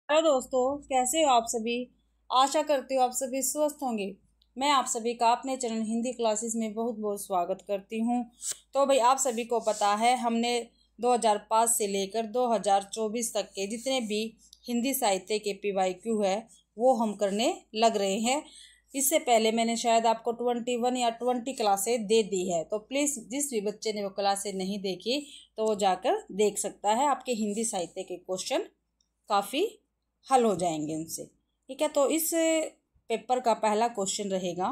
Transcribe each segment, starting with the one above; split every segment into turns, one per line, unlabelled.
Hello दोस्तों, कैसे हो आप सभी। आशा करती हूँ आप सभी स्वस्थ होंगे। मैं आप सभी का अपने चैनल हिंदी क्लासेस में बहुत बहुत स्वागत करती हूँ। तो भाई आप सभी को पता है हमने 2005 से लेकर 2024 तक के जितने भी हिंदी साहित्य के PYQ है वो हम करने लग रहे हैं। इससे पहले मैंने शायद आपको 21 या 20 क्लासें दे दी है, तो प्लीज़ जिस भी बच्चे ने वो क्लासें नहीं देखी तो वो जाकर देख सकता है। आपके हिंदी साहित्य के क्वेश्चन काफ़ी हल हो जाएंगे उनसे। ठीक है, तो इस पेपर का पहला क्वेश्चन रहेगा।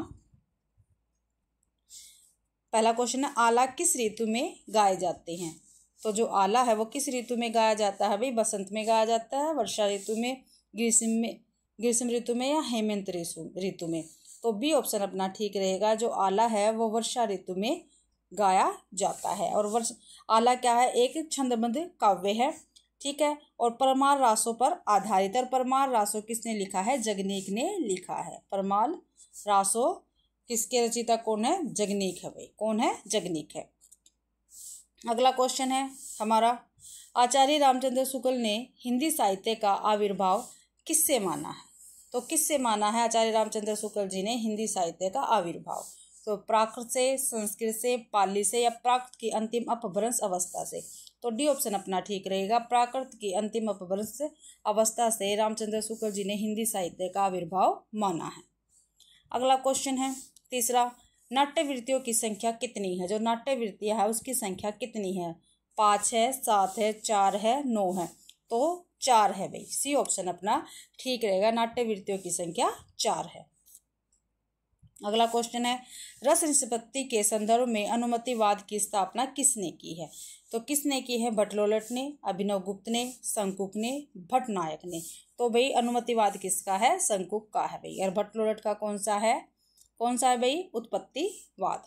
पहला क्वेश्चन है, आला किस ऋतु में गाए जाते हैं। तो जो आला है वो किस ऋतु में गाया जाता है भाई। बसंत में गाया जाता है, वर्षा ऋतु में, ग्रीष्म ऋतु में या हेमंत ऋतु में। तो बी ऑप्शन अपना ठीक रहेगा। जो आला है वो वर्षा ऋतु में गाया जाता है। और आला क्या है, एक छंदबद्ध काव्य है। ठीक है, और परमार रासों पर आधारित। और परमार रासों किसने लिखा है, जगनीक ने लिखा है। परमार रासों किसके रचयिता कौन है, जगनीक है भाई। कौन है, जगनीक है। अगला क्वेश्चन है हमारा, आचार्य रामचंद्र शुक्ल ने हिंदी साहित्य का आविर्भाव किससे माना है। तो किससे माना है आचार्य रामचंद्र शुक्ल जी ने हिंदी साहित्य का आविर्भाव। तो प्राकृत से, संस्कृत से, पाली से या प्राकृत की अंतिम अपभ्रंश अवस्था से। तो डी ऑप्शन अपना ठीक रहेगा। प्राकृत की अंतिम अपभ्रंश अवस्था से रामचंद्र शुक्ल जी ने हिंदी साहित्य का आविर्भाव माना है। अगला क्वेश्चन है तीसरा, नाट्यवृत्तियों की संख्या कितनी है। जो नाट्यवृत्तियां है उसकी संख्या कितनी है। 5 है, 7 है, 4 है, 9 है। तो 4 है भाई। सी ऑप्शन अपना ठीक रहेगा। नाट्यवृत्तियों की संख्या 4 है। अगला क्वेश्चन है, रस निष्पत्ति के संदर्भ में अनुमतिवाद की स्थापना किसने की है। तो किसने की है, भट्टलोलट ने, अभिनव गुप्त ने, शंकुक ने, भट्टनायक ने। तो भाई अनुमतिवाद किसका है, शंकुक का है भाई। और भट्टलोलट का कौन सा है भाई, उत्पत्तिवाद।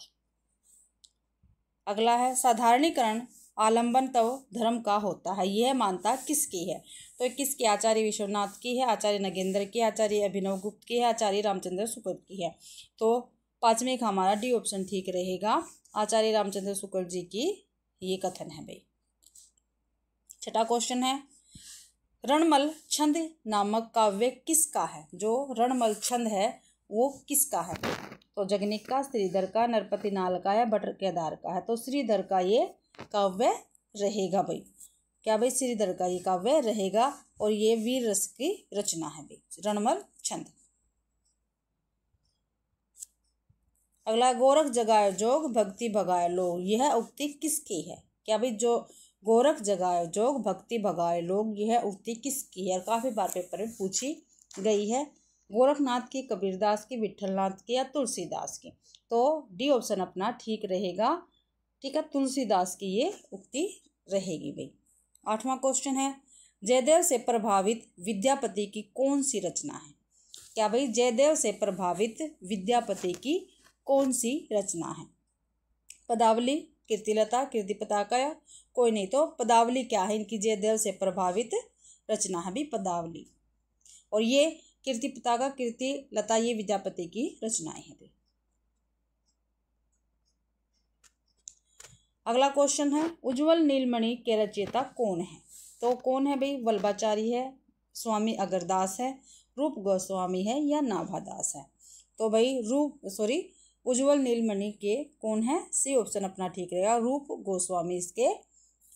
अगला है, साधारणीकरण आलंबन तव धर्म का होता है, यह मानता किसकी है। तो किसकी, आचार्य विश्वनाथ की है, आचार्य नगेंद्र की, आचार्य अभिनव गुप्त की है, आचार्य रामचंद्र शुक्ल की है। तो पांचवें का हमारा डी ऑप्शन ठीक रहेगा। आचार्य रामचंद्र शुक्ल जी की ये कथन है भाई। छठा क्वेश्चन है, रणमल छंद नामक काव्य किसका है। जो रणमल छंद है वो किसका है। तो जगनीक का, श्रीधर का, नरपति नाल का या भट्ट केदार का है। तो श्रीधर का ये काव्य रहेगा भाई। क्या भाई, श्रीधर का ये काव्य रहेगा। और ये वीर रस की रचना है भाई, रणमल छंद। अगला, गोरख जगाए जोग भक्ति भगाए लोग, यह उक्ति किसकी है। क्या भाई, जो गोरख जगाए जोग भक्ति भगाए लोग, यह उक्ति किसकी है। काफी बार पेपर में पूछी गई है। गोरखनाथ की, कबीरदास की, विठलनाथ की या तुलसीदास की। तो डी ऑप्शन अपना ठीक रहेगा। ठीक है, तुलसीदास की ये उक्ति रहेगी भाई। आठवां क्वेश्चन है, जयदेव से प्रभावित विद्यापति की कौन सी रचना है। क्या भाई, जयदेव से प्रभावित विद्यापति की कौन सी रचना है। पदावली, कीर्तिलता, कीर्ति पताका या कोई नहीं। तो पदावली क्या है, इनकी जयदेव से प्रभावित रचना है भी पदावली। और ये कीर्ति पताका, कीर्ति लता ये विद्यापति की रचनाएं हैं भी। अगला क्वेश्चन है, उज्ज्वल नीलमणि के रचयिता कौन है। तो कौन है भाई, वल्लभाचारी है, स्वामी अगरदास है, रूप गोस्वामी है या नाभादास है। तो भाई उज्ज्वल नीलमणि के कौन है, सी ऑप्शन अपना ठीक रहेगा। रूप गोस्वामी इसके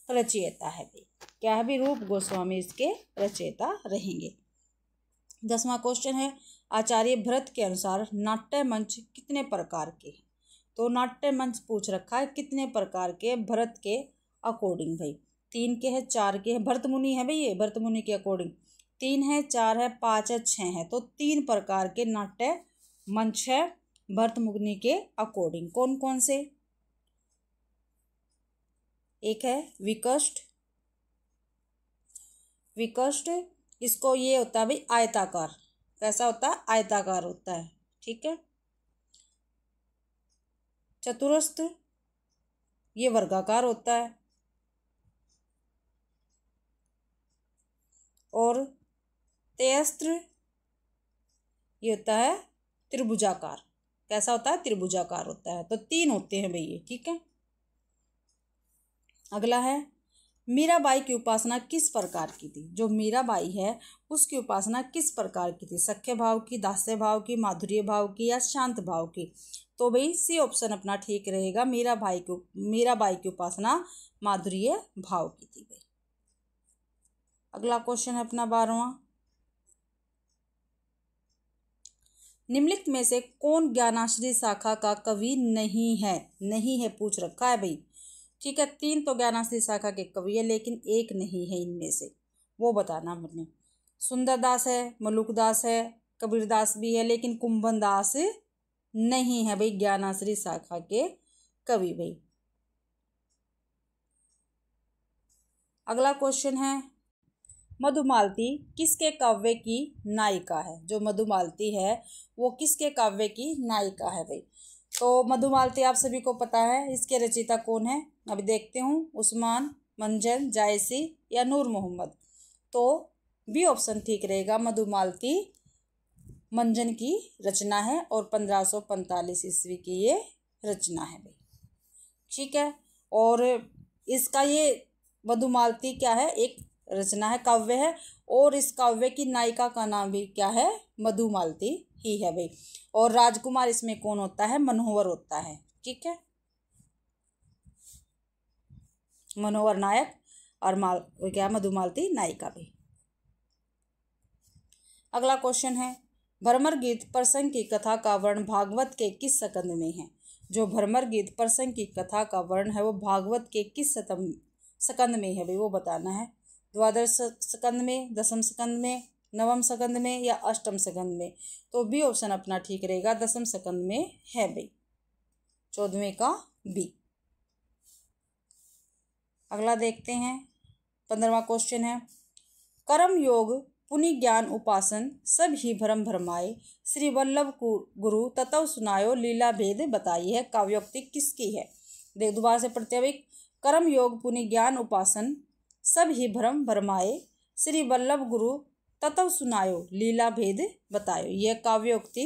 रचयिता है भाई। क्या है भाई, रूप गोस्वामी इसके रचयिता रहेंगे। 10वां क्वेश्चन है, आचार्य भरत के अनुसार नाट्य मंच कितने प्रकार के हैं। तो नाट्य मंच पूछ रखा है कितने प्रकार के भरत के अकॉर्डिंग भाई। 3 के है, 4 के है, भरत मुनि है भाई, ये भरत मुनि के अकॉर्डिंग 3 है, 4 है, 5 है, 6 है। तो 3 प्रकार के नाट्य मंच है भरत मुनि के अकॉर्डिंग। कौन कौन से, एक है विकस्ट, इसको ये होता है भाई आयताकार। कैसा होता है, आयताकार होता है। ठीक है, चतुरस्र ये वर्गाकार होता है। और तेयस्त्र ये होता है त्रिभुजाकार। कैसा होता है, त्रिभुजाकार होता है। तो 3 होते हैं भाई ये। ठीक है, अगला है, मीराबाई की उपासना किस प्रकार की थी? जो मीराबाई है उसकी उपासना किस प्रकार की थी? सख्य भाव की, दास्य भाव की, माधुर्य भाव की या शांत भाव की? तो भाई सी ऑप्शन अपना ठीक रहेगा। मीराबाई की उपासना माधुर्य भाव की थी भाई। अगला क्वेश्चन है अपना 12वां। निम्नलिखित में से कौन ज्ञानाश्री शाखा का कवि नहीं है? नहीं है पूछ रखा है भाई। ठीक है, 3 तो ज्ञानाश्री शाखा के कवि है, लेकिन एक नहीं है इनमें से, वो बताना हमने। सुंदरदास है, मलुकदास है, कबीरदास भी है, लेकिन कुंभनदास नहीं है भाई ज्ञानाश्री शाखा के कवि भाई। अगला क्वेश्चन है, मधुमालती किसके काव्य की नायिका है? जो मधुमालती है वो किसके काव्य की नायिका है भाई? तो मधुमालती आप सभी को पता है, इसके रचयिता कौन है? अभी देखते हूँ, उस्मान, मंजन, जायसी या नूर मोहम्मद। तो बी ऑप्शन ठीक रहेगा, मधुमालती मंजन की रचना है और 1545 ईस्वी की ये रचना है भाई। ठीक है, और इसका ये मधुमालती क्या है, एक रचना है, काव्य है, और इस काव्य की नायिका का नाम भी क्या है? मधुमालती ही है भाई। और राजकुमार इसमें कौन होता है? मनोहर होता है। ठीक है, मनोहर नायक और क्या मधुमालती नायिका भी। अगला क्वेश्चन है, भ्रमर गीत प्रसंग की कथा का वर्ण भागवत के किस स्कंद में है? जो भ्रमर गीत प्रसंग की कथा का वर्ण है वो भागवत के किस स्कंद में है भाई? वो बताना है। द्वादश स्कंद में, दशम स्कंद में, नवम स्कंद में या अष्टम स्कंद में? तो बी ऑप्शन अपना ठीक रहेगा, दशम स्कंद में है भाई, 14वें का बी। अगला देखते हैं, 15वां क्वेश्चन है, कर्म योग पुनि ज्ञान उपासन सब ही भ्रम भरमाए, श्री वल्लभ गुरु ततव सुनायो लीला भेद बताई है, काव्योक्ति किसकी है? देख दोबारा से पढ़ते हुए, कर्म योग पुनि ज्ञान उपासन सब ही भ्रम भरमाए, श्री वल्लभ गुरु ततव सुनायो लीला भेद बतायो, यह काव्योक्ति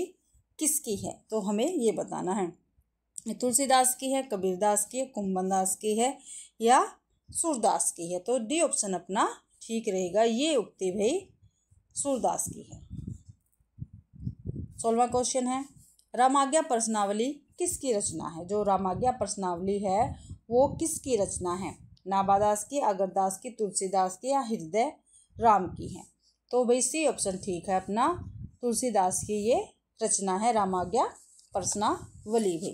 किसकी है? तो हमें ये बताना है। तुलसीदास की है, कबीरदास की है, कुंभनदास की है या सूरदास की है? तो डी ऑप्शन अपना ठीक रहेगा, ये उक्ति भाई सूरदास की है। 16वां क्वेश्चन है, रामाज्ञा प्रश्नावली किसकी रचना है? जो रामाज्ञा प्रश्नावली है वो किसकी रचना है? नाभादास की, अगरदास की, तुलसीदास की या हृदय राम की है? तो भाई सी ऑप्शन ठीक है अपना, तुलसीदास की ये रचना है रामाज्ञा प्रश्नावली भी।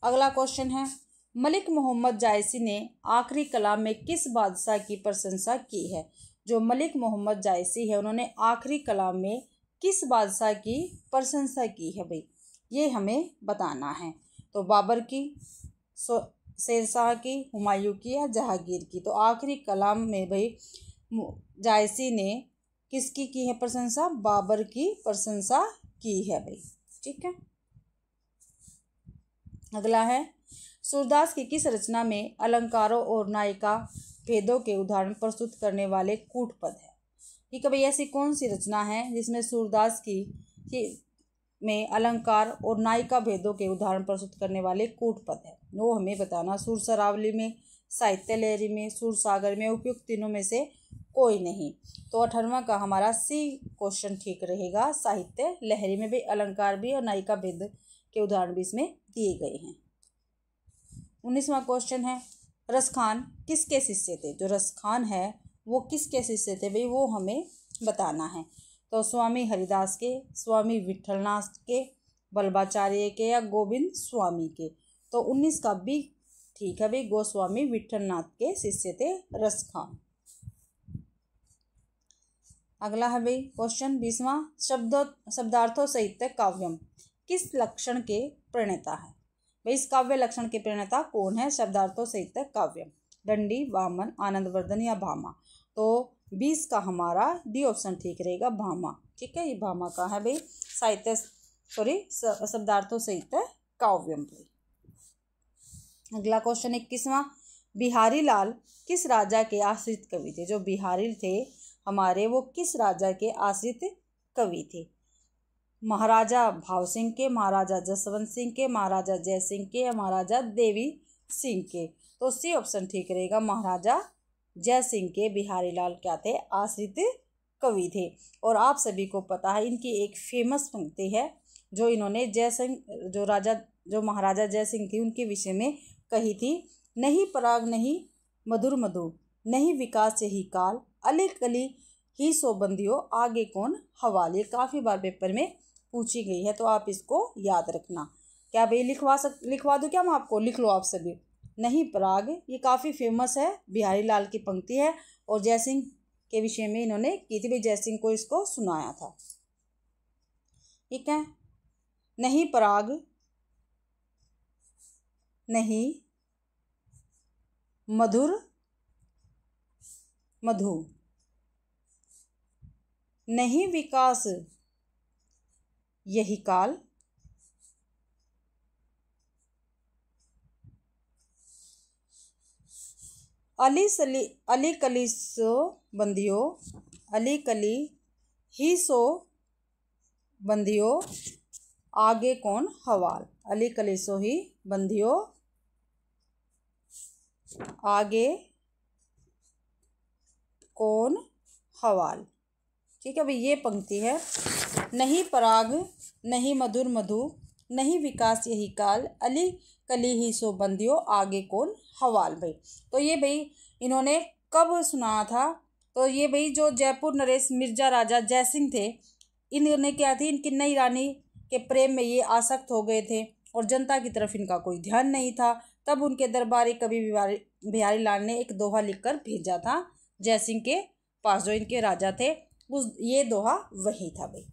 अगला क्वेश्चन है, मलिक मोहम्मद जायसी ने आखिरी कलाम में किस बादशाह की प्रशंसा की है? जो मलिक मोहम्मद जायसी है उन्होंने आखिरी कलाम में किस बादशाह की प्रशंसा की है भाई? ये हमें बताना है। तो बाबर की, शेरशाह की, हुमायूं की या जहांगीर की? तो आखिरी कलाम में भाई जायसी ने किसकी की है प्रशंसा? बाबर की प्रशंसा की है भाई। ठीक है, अगला है, सूरदास की किस रचना में अलंकारों और नायिका भेदों के उदाहरण प्रस्तुत करने वाले कूटपद है? ठीक है भाई, ऐसी कौन सी रचना है जिसमें सूरदास की में अलंकार और नायिका भेदों के उदाहरण प्रस्तुत करने वाले कूटपद है? वो हमें बताना। सुर सरावली में, साहित्य लहरी में, सुर सागर में, उपयुक्त तीनों में से कोई नहीं। तो 18वां का हमारा सी क्वेश्चन ठीक रहेगा, साहित्य लहरी में भी अलंकार भी और नायिका भेद के उदाहरण भी इसमें दिए गए हैं। 19वां क्वेश्चन है, रसखान किसके शिष्य थे? जो रसखान है वो किसके शिष्य थे भाई? वो हमें बताना है। तो स्वामी हरिदास के, स्वामी विठलनाथ के, बल्लभाचार्य के या गोविंद स्वामी के? तो 19 का बी ठीक है भाई, गोस्वामी विठलनाथ के शिष्य थे रसखान। अगला है भाई क्वेश्चन 20वां, शब्दार्थों साहित्य काव्यम किस लक्षण के प्रणेता है? भाई इस काव्य लक्षण के प्रणेता कौन है? शब्दार्थों साहित्य काव्यम, दंडी, वामन, आनंदवर्धन या भामा? तो 20 का हमारा डी ऑप्शन ठीक रहेगा, भामा। ठीक है, ये भामा का है भाई शब्दार्थों साहित्य काव्यम। अगला क्वेश्चन 21वां, बिहारी लाल किस राजा के आश्रित कवि थे? जो बिहारी थे हमारे वो किस राजा के आश्रित कवि थे? महाराजा भाव सिंह के, महाराजा जसवंत सिंह के, महाराजा जय सिंह के या महाराजा देवी सिंह के? तो सी ऑप्शन ठीक रहेगा। महाराजा जय सिंह के बिहारी लाल क्या थे? आश्रित कवि थे। और आप सभी को पता है इनकी एक फेमस पंक्ति है जो इन्होंने जय सिंह जो महाराजा जय सिंह थी उनके विषय में कही थी, नहीं पराग नहीं मधुर मधु, नहीं विकास यही काल, अली कली ही सो बंदियों, आगे कौन हवाल। ये काफ़ी बार पेपर में पूछी गई है, तो आप इसको याद रखना। क्या भाई लिखवा दूँ क्या मैं आपको? लिख लो आप सभी। नहीं पराग, ये काफ़ी फेमस है, बिहारी लाल की पंक्ति है और जय सिंह के विषय में इन्होंने की थी। भाई जय सिंह को इसको सुनाया था। ठीक है। नहीं पराग नहीं मधुर मधु, नहीं विकास यही काल, अली कली सो बंदियों, अली कली ही सो बंदियों, आगे कौन हवाल। अली कली सो ही बंदियों, आगे कौन हवाल। ठीक है भाई, ये पंक्ति है। नहीं पराग नहीं मधुर मधु, नहीं विकास यही काल, अली कली ही सो बंदियों, आगे कौन हवाल। भाई तो ये भाई इन्होंने कब सुनाया था? तो ये भाई जो जयपुर नरेश मिर्जा राजा जय सिंह थे, इन्होंने क्या थी, इनकी नई रानी के प्रेम में ये आसक्त हो गए थे और जनता की तरफ इनका कोई ध्यान नहीं था। तब उनके दरबारी कवि बिहारी लाल ने एक दोहा लिखकर भेजा था जय सिंह के पास, जो इनके राजा थे। ये दोहा वही था भाई।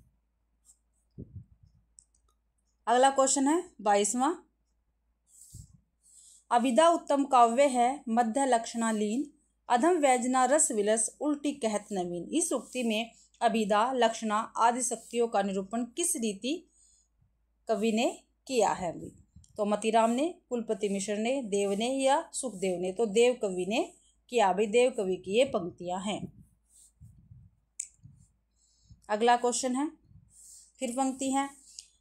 अगला क्वेश्चन है 22वां। अभिधा उत्तम काव्य है, मध्य लक्षणा लीन, अधम व्यजना रस विलस, उल्टी कहत नवीन। इस उक्ति में अभिधा लक्षणा आदि शक्तियों का निरूपण किस रीति कवि ने किया है? तो मतीराम ने, कुलपति मिश्र ने, देव ने या सुखदेव ने? तो देव कवि ने किया भाई, देव कवि की ये पंक्तियां हैं। अगला क्वेश्चन है, फिर पंक्ति है,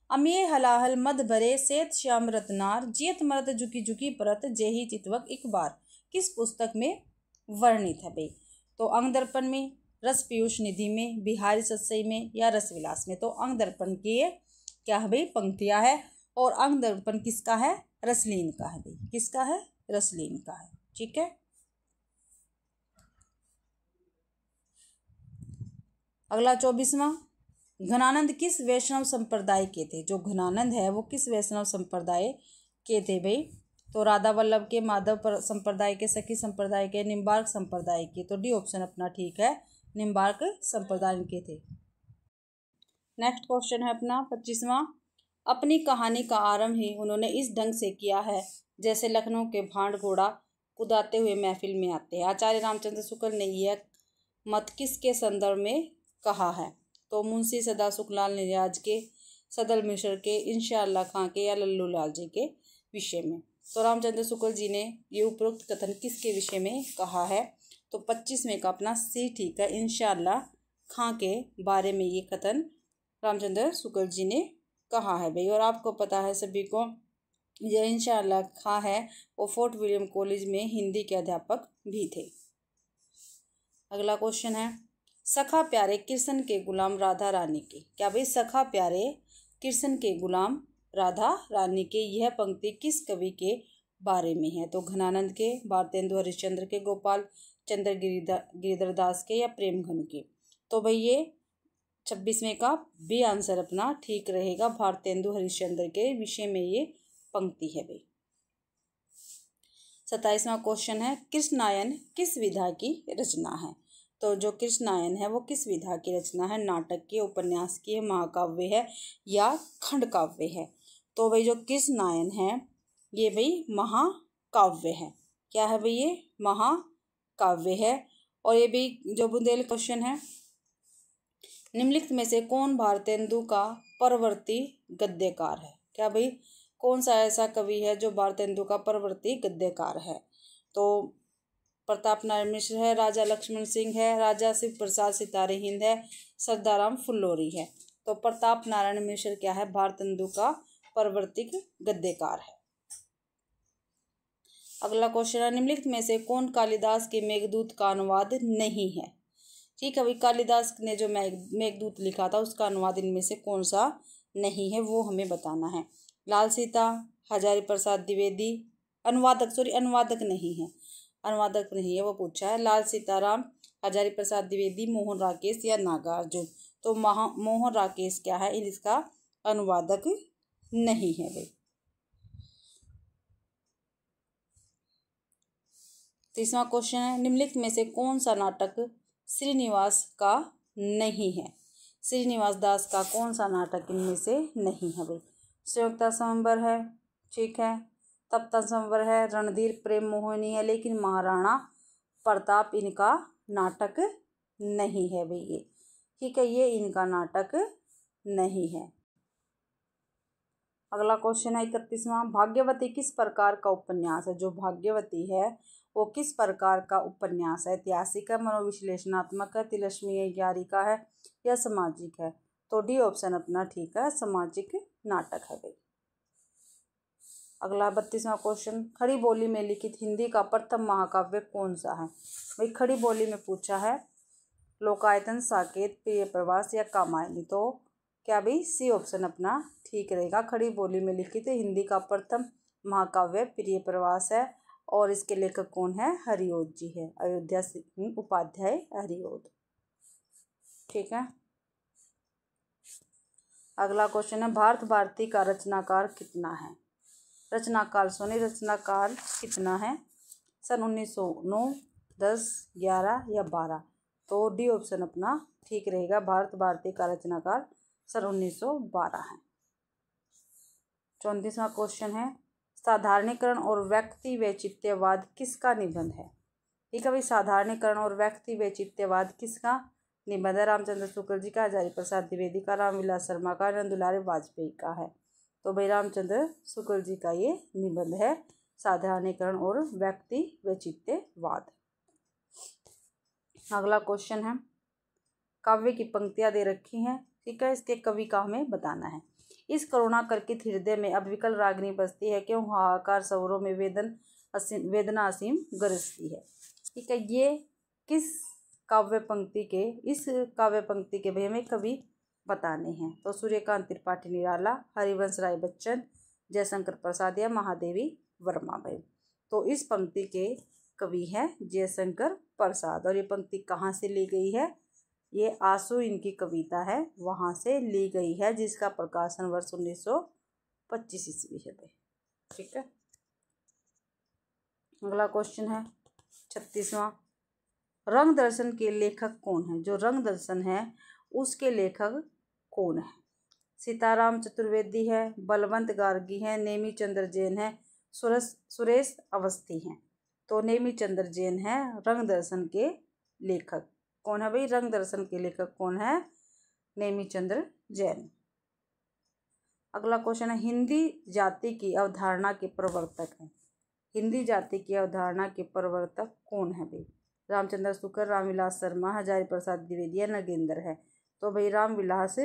अमिये हलाहल मद भरे सेत श्याम रत्नार, जियत मरद झुकी झुकी परत, जेही चितवक एक बार। किस पुस्तक में वर्णित है भाई? तो अंग दर्पण में, रस पीयूष निधि में, बिहारी सत्सई में या रसविलास में? तो अंग दर्पण की क्या है भाई? पंक्तियां है। और अंग दर्पण किसका है? रसलीन का है भाई। किसका है? रसलीन का है। ठीक है। अगला 24वां, घनानंद किस वैष्णव संप्रदाय के थे? जो घनानंद है वो किस वैष्णव संप्रदाय के थे भाई? तो राधा वल्लभ के, माधव संप्रदाय के, सखी संप्रदाय के, निम्बार्क संप्रदाय के? तो डी ऑप्शन अपना ठीक है, निम्बार्क संप्रदाय के थे। नेक्स्ट क्वेश्चन है अपना 25वां। अपनी कहानी का आरंभ ही उन्होंने इस ढंग से किया है जैसे लखनऊ के भांड घोड़ा कुदाते हुए महफिल में आते हैं। आचार्य रामचंद्र शुक्ल ने यह मत किसके संदर्भ में कहा है? तो मुंशी सदा सुखलाल निराज के, सदल मिश्र के, इंशाअल्लाह खां के या लल्लू लाल जी के विषय में? तो रामचंद्र शुक्ल जी ने ये उपरोक्त कथन किसके विषय में कहा है? तो 25वें का अपना सी ठीक है, इंशाअल्लाह खां के बारे में ये कथन रामचंद्र शुक्ल जी ने कहा है भाई। और आपको पता है सभी को, ये इंशाअल्लाह खां है वो फोर्ट विलियम कॉलेज में हिंदी के अध्यापक भी थे। अगला क्वेश्चन है, सखा प्यारे कृष्ण के गुलाम राधा रानी के? क्या भाई? सखा प्यारे कृष्ण के गुलाम राधा रानी के, यह पंक्ति किस कवि के बारे में है? तो घनानंद के, भारतेंदु हरिश्चंद्र के, गोपाल चंद्र गिरिधर दास के या प्रेमघन के? तो भाई ये 26वें का बी आंसर अपना ठीक रहेगा, भारतेंदु हरिश्चंद्र के विषय में ये पंक्ति है भाई। 27वां क्वेश्चन है, कृष्णायन किस विधा की रचना है? तो जो कृष्णायन है वो किस विधा की रचना है? नाटक की, उपन्यास की, महाकाव्य है या खंड काव्य है? तो भाई जो कृष्णायन है ये भाई महाकाव्य है। क्या है भाई? ये महाकाव्य है। और ये भी जो बुंदेल क्वेश्चन है, निम्नलिखित में से कौन भारतेंदु का परवर्ती गद्यकार है? क्या भाई? कौन सा ऐसा कवि है जो भारतेंदु का परवर्ती गद्यकार है? तो प्रताप नारायण मिश्र है, राजा लक्ष्मण सिंह है, राजा शिव प्रसाद सितारे हिंद है, सरदाराम फुल्लोरी है? तो प्रताप नारायण मिश्र क्या है? भारतेंदु का परवर्ती गद्यकार है। अगला क्वेश्चन है, निम्नलिखित में से कौन कालिदास के मेघदूत का अनुवाद नहीं है? ठीक है भाई, कालिदास ने जो मेघदूत लिखा था उसका अनुवाद इनमें से कौन सा नहीं है वो हमें बताना है। लाल सीता, हजारी प्रसाद द्विवेदी, अनुवादक नहीं है, अनुवादक नहीं है वो पूछा है। लाल सीताराम, हजारी प्रसाद द्विवेदी, मोहन राकेश या नागार्जुन। तो मोहन राकेश क्या है, इसका अनुवादक नहीं है भाई। तीसरा क्वेश्चन है, निम्नलिखित में से कौन सा नाटक श्रीनिवास का नहीं है? श्रीनिवास दास का कौन सा नाटक इनमें से नहीं है भाई? संयुक्ता स्वयंवर है, ठीक है, तप्ता स्वयंवर है, रणधीर प्रेम मोहिनी है, लेकिन महाराणा प्रताप इनका नाटक नहीं है भाई ये, ठीक है, ये इनका नाटक नहीं है। अगला क्वेश्चन है 31वां, भाग्यवती किस प्रकार का उपन्यास है? जो भाग्यवती है वो किस प्रकार का उपन्यास है? ऐतिहासिक है, मनोविश्लेषणात्मक है, तिलस्मी ज्ञारिका है या सामाजिक है? तो डी ऑप्शन अपना ठीक है, सामाजिक नाटक है भाई। अगला 32वां क्वेश्चन, खड़ी बोली में लिखित हिंदी का प्रथम महाकाव्य कौन सा है? भाई खड़ी बोली में पूछा है लोकायतन, साकेत, प्रिय प्रवास या कामायनी। तो क्या भाई सी ऑप्शन अपना ठीक रहेगा। खड़ी बोली में लिखित हिंदी का प्रथम महाकाव्य प्रिय प्रवास है और इसके लेखक कौन है? हरिओद जी है, अयोध्या सिंह उपाध्याय हरिओद, ठीक है। अगला क्वेश्चन है, भारत भारती का रचनाकार कितना है? रचनाकाल रचनाकाल कितना है? सन 1909, 10, 11 या 12। तो डी ऑप्शन अपना ठीक रहेगा, भारत भारती का रचनाकाल सन 1912 है। 34वां क्वेश्चन है, साधारणीकरण और व्यक्ति वैचित्यवाद किसका निबंध है? ठीक है भाई, साधारणीकरण और व्यक्ति वैचित्यवाद किसका निबंध है? रामचंद्र शुक्ल जी का, हजारी प्रसाद द्विवेदी का, रामविलास शर्मा का, नंदुलाल वाजपेयी का है। तो भाई रामचंद्र शुक्ल जी का ये निबंध है, साधारणीकरण और व्यक्ति वैचित्यवाद। अगला क्वेश्चन है, काव्य की पंक्तियां दे रखी हैं, ठीक है, इसके कवि का हमें बताना है। इस करुणा कर्कित हृदय में अब विकल रागिनी बसती है, क्यों हाहाकार सवरों में वेदना असीम गरजती है। ठीक है, ये किस काव्य पंक्ति के, इस काव्य पंक्ति के भाई हमें कवि बताने हैं। तो सूर्यकांत त्रिपाठी निराला, हरिवंश राय बच्चन, जयशंकर प्रसाद या महादेवी वर्मा भाई। तो इस पंक्ति के कवि हैं जयशंकर प्रसाद। और ये पंक्ति कहाँ से ली गई है? ये आंसू इनकी कविता है, वहाँ से ली गई है, जिसका प्रकाशन वर्ष 1925 ईस्वी है भाई, ठीक है। अगला क्वेश्चन है 36वां, रंग दर्शन के लेखक कौन है? जो रंग दर्शन है उसके लेखक कौन है? सीताराम चतुर्वेदी है, बलवंत गार्गी है, नेमी चंद्र जैन है, सुरेश अवस्थी हैं। तो नेमी चंद्र जैन है रंग दर्शन के लेखक। कौन है भाई रंग दर्शन के लेखक कौन है? नेमी चंद्र जैन। अगला क्वेश्चन है, हिंदी जाति की अवधारणा के प्रवर्तक हैं। हिंदी जाति की अवधारणा के प्रवर्तक कौन है भाई? रामचंद्र शुक्ल, रामविलास शर्मा, हजारी प्रसाद द्विवेदी या नगेंद्र है। तो भाई रामविलास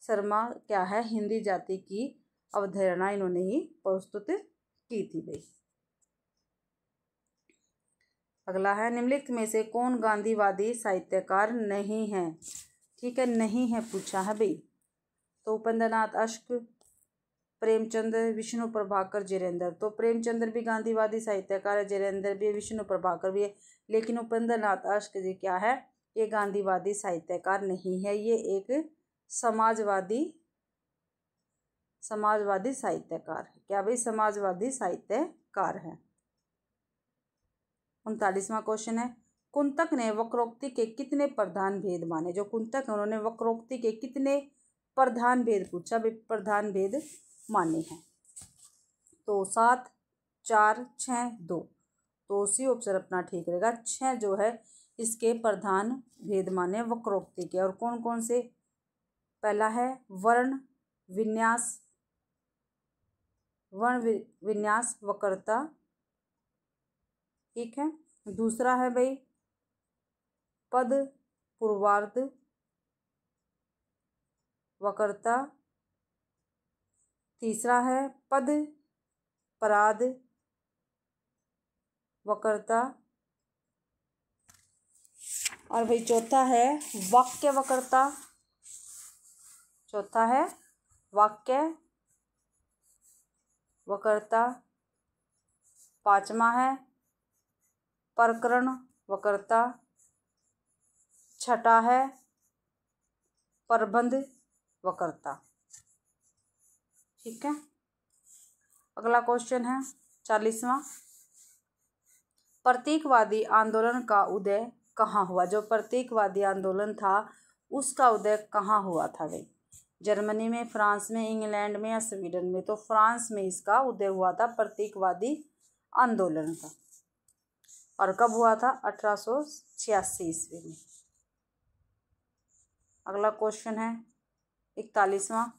शर्मा क्या है, हिंदी जाति की अवधारणा इन्होंने ही प्रस्तुत की थी भाई। अगला है, निम्नलिखित में से कौन गांधीवादी साहित्यकार नहीं है? ठीक है, नहीं है पूछा है भाई। तो उपेंद्रनाथ अश्क, प्रेमचंद, विष्णु प्रभाकर, जयेंद्र। तो प्रेमचंद्र भी गांधीवादी साहित्यकार है, जयेंद्र भी, विष्णु प्रभाकर भी है, लेकिन उपेंद्रनाथ अश्क जी क्या है, ये गांधीवादी साहित्यकार नहीं है, ये एक समाजवादी साहित्यकार है। क्या भाई? समाजवादी साहित्यकार है। 39वां क्वेश्चन है, कुंतक ने वक्रोक्ति के कितने प्रधान भेद माने? जो कुंतक है उन्होंने वक्रोक्ति के कितने प्रधान भेद पूछा, प्रधान भेद माने हैं। तो 7, 4, 6, 2। तो सी ऑप्शन अपना ठीक रहेगा, 6 जो है इसके प्रधान भेद माने वक्रोक्ति के। और कौन कौन से? पहला है वर्ण विन्यास वक्रता, ठीक है। दूसरा है भाई पद पूर्वार्ध वक्रता। तीसरा है पद पराद वक्रता। और भाई चौथा है वाक्य वक्रता। चौथा है वाक्य वक्रता। पांचवा है प्रकरण वक्रता। छठा है प्रबंध वक्रता। ठीक है। अगला क्वेश्चन है 40वां। प्रतीकवादी आंदोलन का उदय कहाँ हुआ? जो प्रतीकवादी आंदोलन था उसका उदय कहाँ हुआ था भाई? जर्मनी में, फ्रांस में, इंग्लैंड में या स्वीडन में? तो फ्रांस में इसका उदय हुआ था प्रतीकवादी आंदोलन का। और कब हुआ था? 1886 ईस्वी में। अगला क्वेश्चन है 41वां।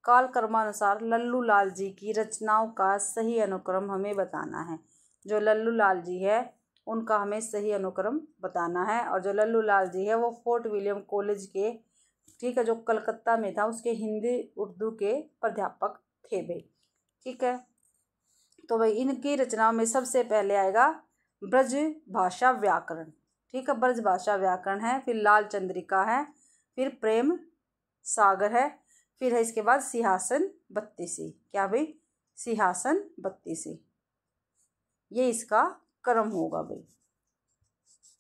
काल क्रमानुसार लल्लू लाल जी की रचनाओं का सही अनुक्रम हमें बताना है। जो लल्लू लाल जी है उनका हमें सही अनुक्रम बताना है। और जो लल्लू लाल जी है वो फोर्ट विलियम कॉलेज के, ठीक है, जो कलकत्ता में था, उसके हिंदी उर्दू के प्राध्यापक थे भाई। ठीक है। तो भाई इनकी रचनाओं में सबसे पहले आएगा ब्रज भाषा व्याकरण। ठीक है, ब्रज भाषा व्याकरण है। फिर लाल चंद्रिका है। फिर प्रेम सागर है। फिर है इसके बाद सिंहासन बत्तीसी। क्या भाई? सिंहासन बत्तीसी। ये इसका क्रम होगा भाई।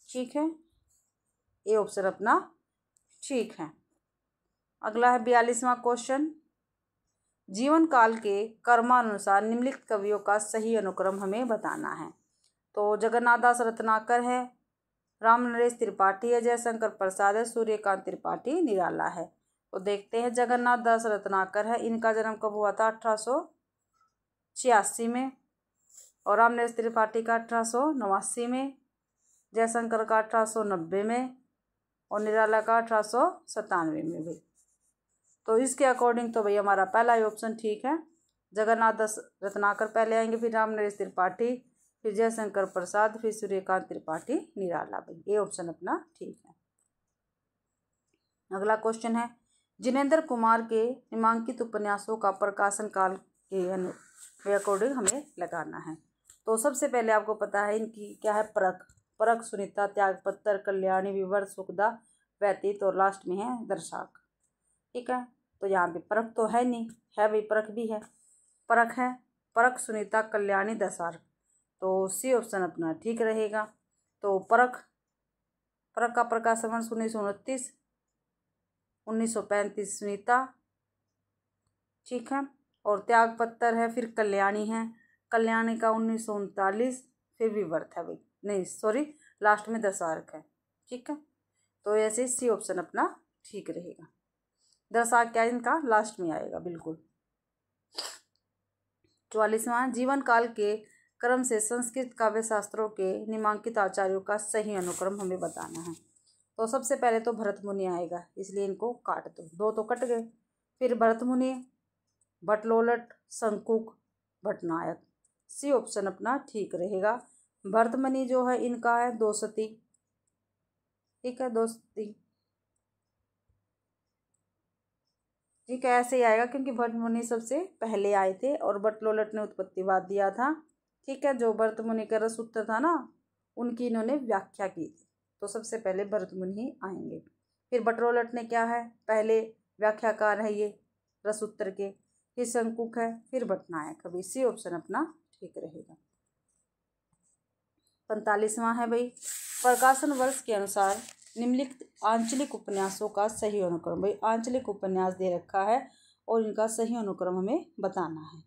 ठीक है, ये ऑप्शन अपना ठीक है। अगला है 42वां क्वेश्चन। जीवन काल के क्रमानुसार निम्नलिखित कवियों का सही अनुक्रम हमें बताना है। तो जगन्नाथ दास रत्नाकर है, राम नरेश त्रिपाठी है, जयशंकर प्रसाद है, सूर्यकांत त्रिपाठी निराला है। तो देखते हैं, जगन्नाथ दास रत्नाकर है, इनका जन्म कब हुआ था? 1886 में। और राम नरेश त्रिपाठी का 1889 में, जयशंकर का 1890 में और निराला का 1897 में भी। तो इसके अकॉर्डिंग तो भाई हमारा पहला ही ऑप्शन ठीक है। जगन्नाथ दास रत्नाकर पहले आएंगे, फिर राम नरेश त्रिपाठी, फिर जयशंकर प्रसाद, फिर सूर्यकांत त्रिपाठी निराला भाई। ये ऑप्शन अपना ठीक है। अगला क्वेश्चन है जिनेंद्र कुमार के निम्नांकित उपन्यासों का प्रकाशन काल के अकॉर्डिंग हमें लगाना है। तो सबसे पहले आपको पता है इनकी क्या है? परख। परख, सुनीता, त्यागपत्र, कल्याणी, विवर्त, सुखदा, व्यतीत और लास्ट में है दर्शाक। ठीक है। तो यहाँ पे परख तो है नहीं, है भाई, परख भी है। परख है, परख, सुनीता, कल्याणी, दर्शाक। तो सी ऑप्शन अपना ठीक रहेगा। तो परख, परख का प्रकाशन 1929, 1935 सुनीता। ठीक है। और त्यागपत्र है, फिर कल्याणी है, कल्याणी का 1939, फिर विवर्त है भाई, नहीं सॉरी, लास्ट में दशार्क है। ठीक है। तो ऐसे सी ऑप्शन अपना ठीक रहेगा। दशार्क क्या इनका लास्ट में आएगा बिल्कुल। 44वां जीवन काल के क्रम से संस्कृत काव्य शास्त्रों के निम्नांकित आचार्यों का सही अनुक्रम हमें बताना है। तो सबसे पहले तो भरत मुनि आएगा, इसलिए इनको काट दो, दो तो कट गए। फिर भरत मुनि, भट्टलोलट, शंकुक, भट्टनायक। सी ऑप्शन अपना ठीक रहेगा। भरत मुनि जो है इनका है दोसती। ठीक है, दोसती। ठीक है, ऐसे ही आएगा क्योंकि भरत मुनि सबसे पहले आए थे और भट्टलोलट ने उत्पत्तिवाद दिया था। ठीक है, जो भरत मुनि का रस उत्तर था ना, उनकी इन्होंने व्याख्या की थी। तो सबसे पहले भरत मुनि ही आएंगे। फिर भट्टलोलट ने क्या है, पहले व्याख्याकार है ये रस उत्तर के। फिर शंकुक है, फिर भट्टनायक। अभी सी ऑप्शन अपना ठीक रहेगा। 45वां है भाई प्रकाशन वर्ष के अनुसार निम्नलिखित आंचलिक उपन्यासों का सही अनुक्रम। भाई आंचलिक उपन्यास दे रखा है और इनका सही अनुक्रम हमें बताना है।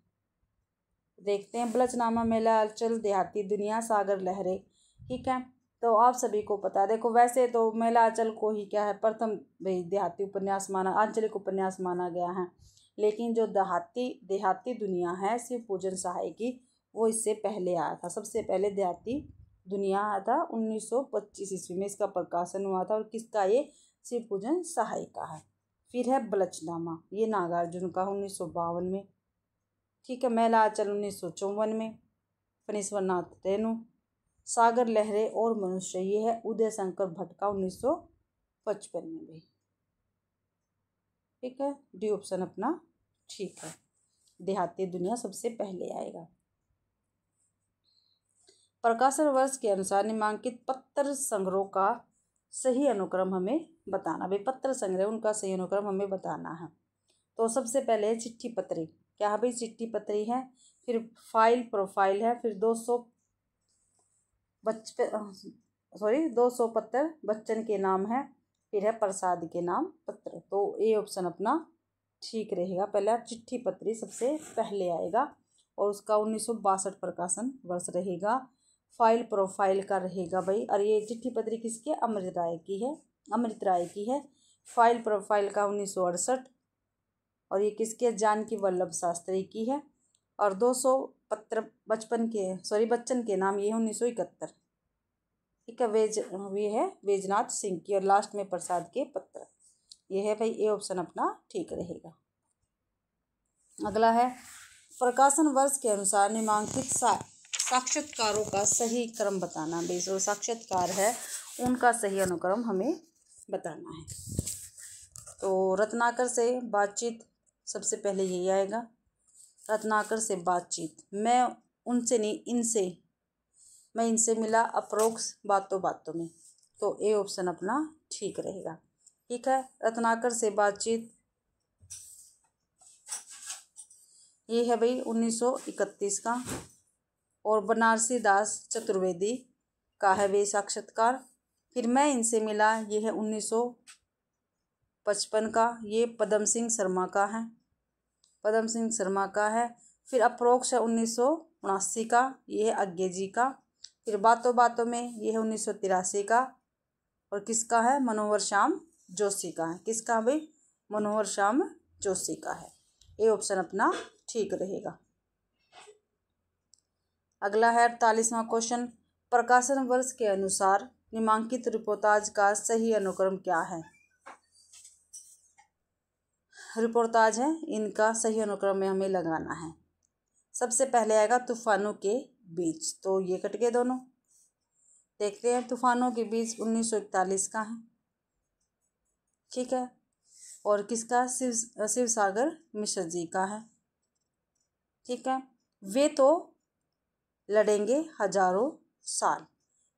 देखते हैं, बलचनामा, मेला आंचल, देहाती दुनिया, सागर लहरें। ठीक है। तो आप सभी को पता है, देखो वैसे तो मेला आंचल को ही क्या है प्रथम भाई देहाती उपन्यास माना, आंचलिक उपन्यास माना गया है। लेकिन जो देहाती दुनिया है शिव पूजन सहाय की, वो इससे पहले आया था। सबसे पहले देहाती दुनिया आया था 1925 ईस्वी में, इसका प्रकाशन हुआ था। और किसका? ये शिव पूजन सहाय का है। फिर है बलचनामा, ये नागार्जुन का 1952 में। ठीक है। मेला आंचल 1954 में, फणीश्वरनाथ रेणु। सागर लहरें और मनुष्य, ये है उदय शंकर भट्ट का 1955 में भी। ठीक है, डी ऑप्शन अपना ठीक है। देहाती दुनिया सबसे पहले आएगा। प्रकाशन वर्ष के अनुसार निम्नांकित पत्र संग्रह का सही अनुक्रम हमें बताना। भाई पत्र संग्रह उनका सही अनुक्रम हमें बताना है। तो सबसे पहले है चिट्ठी पत्री। क्या है भाई? चिट्ठी पत्री है। फिर फाइल प्रोफाइल है। फिर 200 पत्र बच्चन के नाम है। फिर है प्रसाद के नाम पत्र। तो ये ऑप्शन अपना ठीक रहेगा। पहला चिट्ठी पत्री सबसे पहले आएगा और उसका 1962 प्रकाशन वर्ष रहेगा। फाइल प्रोफाइल का रहेगा भाई। और ये चिट्ठी पत्री किसकी है? अमृत राय की है। फाइल प्रोफाइल का 1968। और ये किसके? जानकी वल्लभ शास्त्री की है। और 200 पत्र बच्चन के नाम, ये है 1971। ठीक है। ये है बैजनाथ सिंह की। और लास्ट में प्रसाद के पत्र। ये है भाई, ये ऑप्शन अपना ठीक रहेगा। अगला है प्रकाशन वर्ष के अनुसार निम्नांकित साक्षात्कारों का सही क्रम बताना। भाई जो साक्षात्कार है उनका सही अनुक्रम हमें बताना है। तो रत्नाकर से बातचीत सबसे पहले यही आएगा। रत्नाकर से बातचीत। मैं इनसे मिला अप्रोक्स बातों में। तो ए ऑप्शन अपना ठीक रहेगा। ठीक है। रत्नाकर से बातचीत ये है भाई 1931 का। और बनारसी दास चतुर्वेदी का है वे साक्षात्कार। फिर मैं इनसे मिला, ये है 1955 का। ये पदम सिंह शर्मा का है। फिर अप्रोक्स है 1979 का। ये है अज्ञे जी का। फिर बातों में ये है 1983 का। और किसका है? मनोहर श्याम जोशी का है। किसका भाई? मनोहर श्याम जोशी का है। ये ऑप्शन अपना ठीक रहेगा। अगला है 48वां क्वेश्चन। प्रकाशन वर्ष के अनुसार निम्नांकित रिपोर्टाज का सही अनुक्रम क्या है? रिपोर्टाज है, इनका सही अनुक्रम में हमें लगाना है। सबसे पहले आएगा तूफानों के बीच। तो ये कट गए दोनों। देखते हैं। तूफानों के बीच 1941 का है। ठीक है। और किसका? शिव सागर मिश्र जी का है। ठीक है। वे तो लड़ेंगे हजारों साल,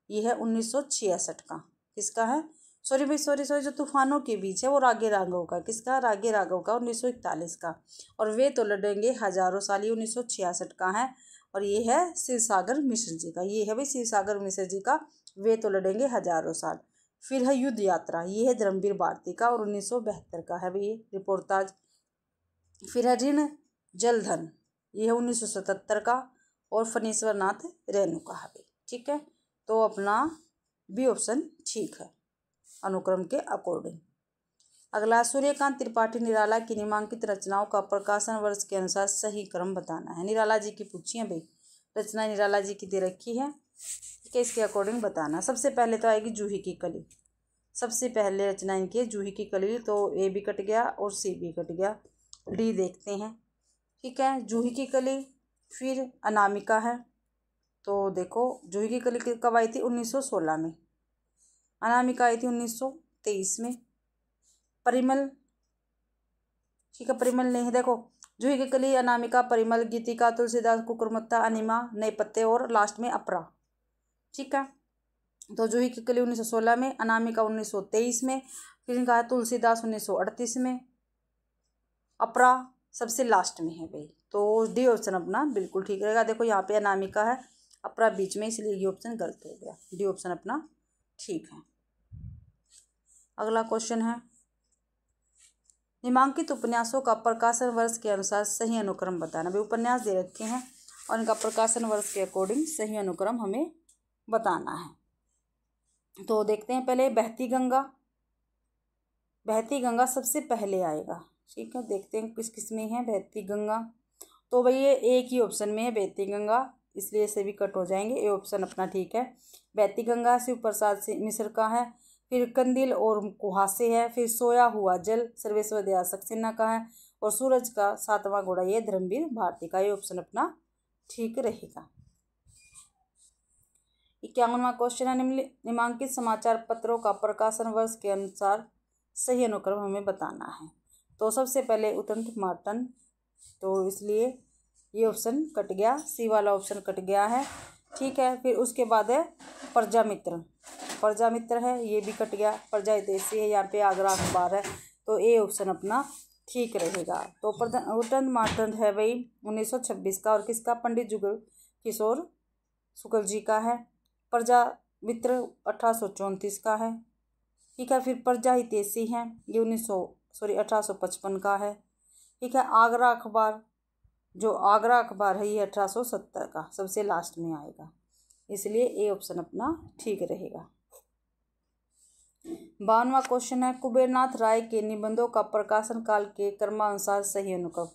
ये है 1966 का। किसका है? सॉरी जो तूफानों के बीच है वो रागे राघव का। किसका? रागे राघव का, 1941 का। और वे तो लड़ेंगे हजारों साल, ये 1966 का है। और ये है शिव सागर मिश्र जी का। ये है भाई शिव सागर मिश्र जी का, वे तो लड़ेंगे हजारों साल। फिर है युद्ध यात्रा, ये है धर्मवीर भारती का और 1972 का है भाई रिपोर्टाज। फिर है ऋण जलधन, ये है 1977 का और फणीश्वर नाथ रेणु का है भाई। ठीक है। तो अपना बी ऑप्शन ठीक है अनुक्रम के अकॉर्डिंग। अगला सूर्यकांत त्रिपाठी निराला की निम्नांकित रचनाओं का प्रकाशन वर्ष के अनुसार सही क्रम बताना है। निराला जी की पूछी है भाई, रचना निराला जी की दे रखी है। ठीक है। इसके अकॉर्डिंग बताना। सबसे पहले तो आएगी जूही की कली। सबसे पहले रचना इनकी है जूही की कली। तो ए भी कट गया और सी भी कट गया। डी देखते हैं। ठीक है। जूही की कली। फिर अनामिका है। तो देखो जूही की कली कब आई थी? 1916 में। अनामिका आई थी 1923 में। परिमल, ठीक है, परिमल नहीं, देखो जूही की कली, अनामिका, परिमल, गीतिका, तुलसीदास, कुकुरमुत्ता, अनिमा, नए पत्ते और लास्ट में अपरा। ठीक है। तो जूही की कली 1916 में, अनामिका 1923 में, फिर इनका है तुलसीदास 1938 में, अपरा सबसे लास्ट में है भाई। तो डी ऑप्शन अपना बिल्कुल ठीक रहेगा। देखो यहाँ पे अनामिका है, अपरा बीच में, इसलिए ये ऑप्शन गलत हो गया। डी ऑप्शन अपना ठीक है। अगला क्वेश्चन है निम्नांकित उपन्यासों का प्रकाशन वर्ष के अनुसार सही अनुक्रम बताना। भाई उपन्यास दे रखे हैं और इनका प्रकाशन वर्ष के अकॉर्डिंग सही अनुक्रम हमें बताना है। तो देखते हैं पहले बहती गंगा। बहती गंगा सबसे पहले आएगा। ठीक है। देखते हैं किस किस में है बहती गंगा। तो भाई ये एक ही ऑप्शन में है बहती गंगा, इसलिए से भी कट हो जाएंगे। ये ऑप्शन अपना ठीक है। बहती गंगा शिव प्रसाद से मिश्र का है। फिर कंदिल और कुहासे है। फिर सोया हुआ जल सर्वेश्वर दयाल सक्सेना का है। और सूरज का सातवां घोड़ा, ये धर्मवीर भारती का। ये ऑप्शन अपना ठीक रहेगा। 51वां क्वेश्चन है निम्नांकित समाचार पत्रों का प्रकाशन वर्ष के अनुसार सही अनुक्रम हमें बताना है। तो सबसे पहले उतंत मार्टन, तो इसलिए ये ऑप्शन कट गया, सी वाला ऑप्शन कट गया है। ठीक है। फिर उसके बाद है प्रजामित्र, प्रजामित्र है, ये भी कट गया। प्रजा हितैषी है, यहाँ पे आगरा अखबार है, तो ए ऑप्शन अपना ठीक रहेगा। तो उटन मार्तंड है भाई 1926 का, और किसका, पंडित जुगल किशोर शुक्ल जी का है। प्रजामित्र 1834 का है, ठीक है। फिर प्रजा हितैषी है, ये 1855 का है, ठीक है। आगरा अखबार, जो आगरा अखबार है, ये 1870 का, सबसे लास्ट में आएगा, इसलिए ए ऑप्शन अपना ठीक रहेगा। 52वां क्वेश्चन है, कुबेरनाथ राय के निबंधों का प्रकाशन काल के क्रमानुसार सही अनुक्रम।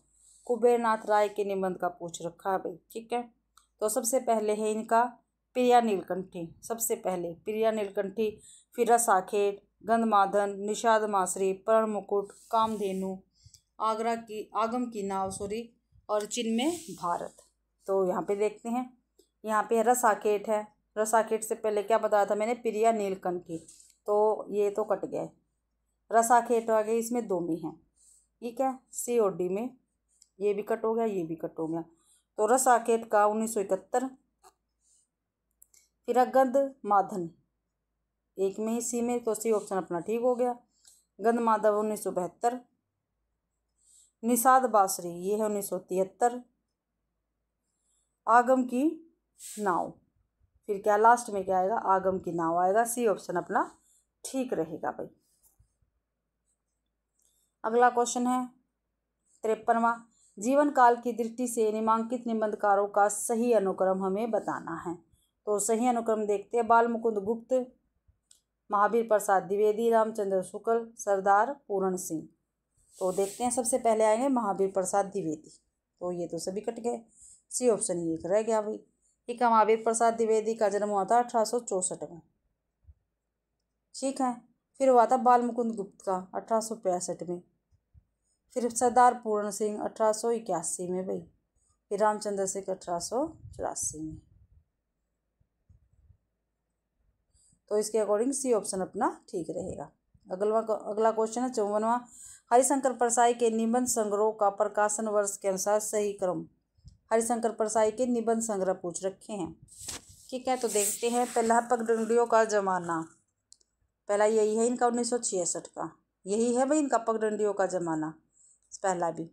कुबेरनाथ राय के निबंध का पूछ रखा है भाई, ठीक है। तो सबसे पहले है इनका प्रिया नीलकंठी, सबसे पहले प्रिया नीलकंठी, फिर रसाखेट, गंधमादन, निषाद मासरी, पर्ण मुकुट, कामधेनु, आगरा की आगम की नाव, और चिन्ह भारत। तो यहाँ पे देखते हैं, यहाँ पे रसाखेट है, रसाखेट से पहले क्या बताया था मैंने, प्रिया नीलकंठी, तो ये तो कट गया। रसाखेट आ गई, इसमें दो में है, ठीक है, सी और डी में, ये भी कट हो गया, ये भी कट हो गया। तो रसाखेट का 1971, फिर गंधमादन एक में ही, सी में, तो सी ऑप्शन अपना ठीक हो गया। गंधमादन 1972, निषाद बासरी ये है 1973, आगम की नाव, फिर क्या लास्ट में क्या आएगा, आगम की नाव आएगा, सी ऑप्शन अपना ठीक रहेगा भाई। अगला क्वेश्चन है 53वां, जीवन काल की दृष्टि से निम्नांकित निबंधकारों का सही अनुक्रम हमें बताना है। तो सही अनुक्रम देखते हैं, बाल मुकुंद गुप्त, महावीर प्रसाद द्विवेदी, रामचंद्र शुक्ल, सरदार पूरण सिंह। तो देखते हैं, सबसे पहले आएंगे महावीर प्रसाद द्विवेदी, तो ये तो सभी कट गए, सी ऑप्शन ही एक रह गया भाई, ठीक है। महावीर प्रसाद द्विवेदी का जन्म हुआ था 1864 में, ठीक है। फिर हुआ था बाल मुकुंद गुप्त का 1865 में, फिर सरदार पूर्ण सिंह 1881 में भाई, फिर रामचंद्र सिंह 1884 में। तो इसके अकॉर्डिंग सी ऑप्शन अपना ठीक रहेगा। अगला क्वेश्चन है 54वां, हरिशंकर परसाई के निबंध संग्रह का प्रकाशन वर्ष के अनुसार सही क्रम। हरिशंकर परसाई के निबंध संग्रह पूछ रखे हैं, ठीक है। तो देखते हैं, पहला है पगडंडियों का जमाना, पहला यही है इनका 1966 का, यही है भाई इनका पगडंडियों का जमाना, पहला भी।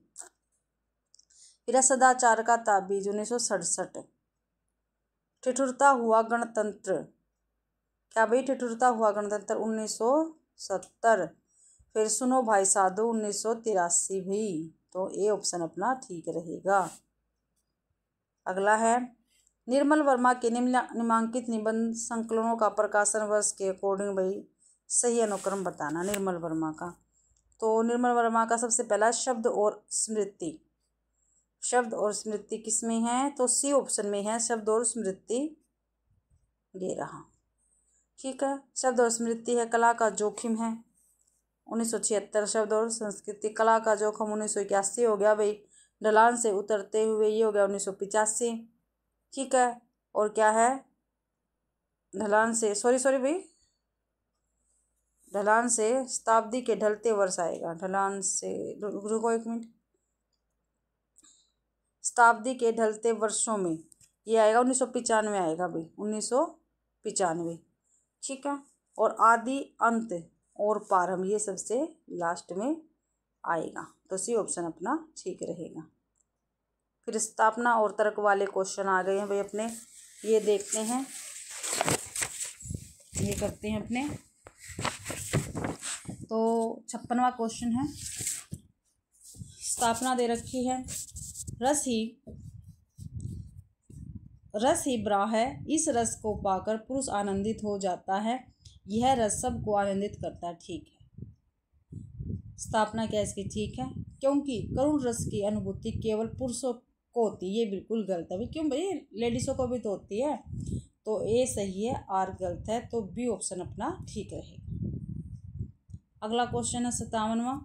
फिर सदाचार का ताबीज 1967, ठिठुरता हुआ गणतंत्र, क्या भाई ठिठुरता हुआ गणतंत्र 1970, फिर सुनो भाई साधु 1983 भी, तो ए ऑप्शन अपना ठीक रहेगा। अगला है निर्मल वर्मा के निम्नांकित निबंध संकलनों का प्रकाशन वर्ष के अकॉर्डिंग भाई सही अनुक्रम बताना निर्मल वर्मा का। तो निर्मल वर्मा का सबसे पहला शब्द और स्मृति, शब्द और स्मृति किसमें है, तो सी ऑप्शन में है, शब्द और स्मृति दे रहा, ठीक है। शब्द और स्मृति है कला का जोखिम है 1976, शब्द और संस्कृति कला का जोखिम 1981 हो गया भाई, ढलान से उतरते हुए ये हो गया 1985, ठीक है। और क्या है, ढलान से सॉरी भाई, ढलान से शताब्दी के ढलते वर्ष आएगा, ढलान से रुको एक मिनट, शताब्दी के ढलते वर्षों में ये आएगा 1995 आएगा भाई, 1995, ठीक है। और आदि अंत और प्रारंभ ये सबसे लास्ट में आएगा, तो सी ऑप्शन अपना ठीक रहेगा। फिर स्थापना और तर्क वाले क्वेश्चन आ गए हैं भाई अपने, ये देखते हैं, ये करते हैं अपने। तो 56वां क्वेश्चन है, स्थापना दे रखी है, रस ही ब्रा है, इस रस को पाकर पुरुष आनंदित हो जाता है, यह रस सबको आनंदित करता है, ठीक है। स्थापना क्या इसकी ठीक है, क्योंकि करुण रस की अनुभूति केवल पुरुषों को होती है, ये बिल्कुल गलत है भाई, क्यों भाई लेडीज़ों को भी तो होती है, तो ए सही है, आर गलत है, तो बी ऑप्शन अपना ठीक रहेगा। अगला क्वेश्चन है 57वां,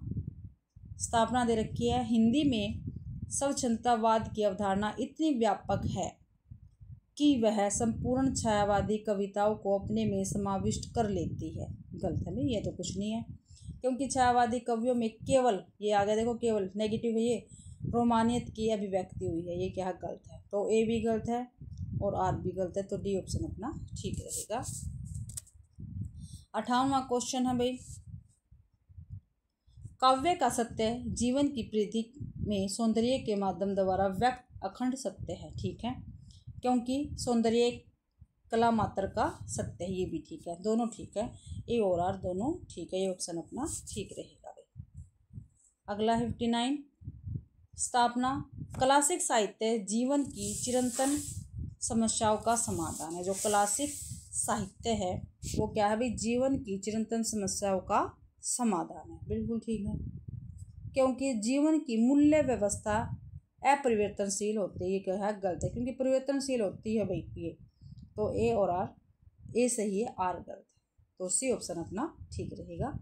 स्थापना दे रखी है, हिंदी में स्वच्छंदतावाद की अवधारणा इतनी व्यापक है कि वह संपूर्ण छायावादी कविताओं को अपने में समाविष्ट कर लेती है, गलत है भाई, ये तो कुछ नहीं है, क्योंकि छायावादी कवियों में केवल ये आ गया, देखो केवल नेगेटिव है, ये रोमानियत की अभिव्यक्ति हुई है, ये क्या है, गलत है, तो ए भी गलत है। और आर भी गलत है, तो डी ऑप्शन अपना ठीक रहेगा। 58वां क्वेश्चन है भाई, काव्य का सत्य जीवन की परिधि में सौंदर्य के माध्यम द्वारा व्यक्त अखंड सत्य है। ठीक है, क्योंकि सौंदर्य कला मात्र का सत्य है, ये भी ठीक है, दोनों ठीक है, ए और आर दोनों ठीक है, ये ऑप्शन अपना ठीक रहेगा भाई। अगला 59, स्थापना क्लासिक साहित्य जीवन की चिरंतन समस्याओं का समाधान है। जो क्लासिक साहित्य है वो क्या है भाई, जीवन की चिरंतन समस्याओं का समाधान है, बिल्कुल ठीक है, क्योंकि जीवन की मूल्य व्यवस्था अपरिवर्तनशील होती है, ये क्या है गलत है, क्योंकि परिवर्तनशील होती है भाई ये, तो ए और आर, ए सही है, आर गलत है, तो सी ऑप्शन अपना ठीक रहेगा।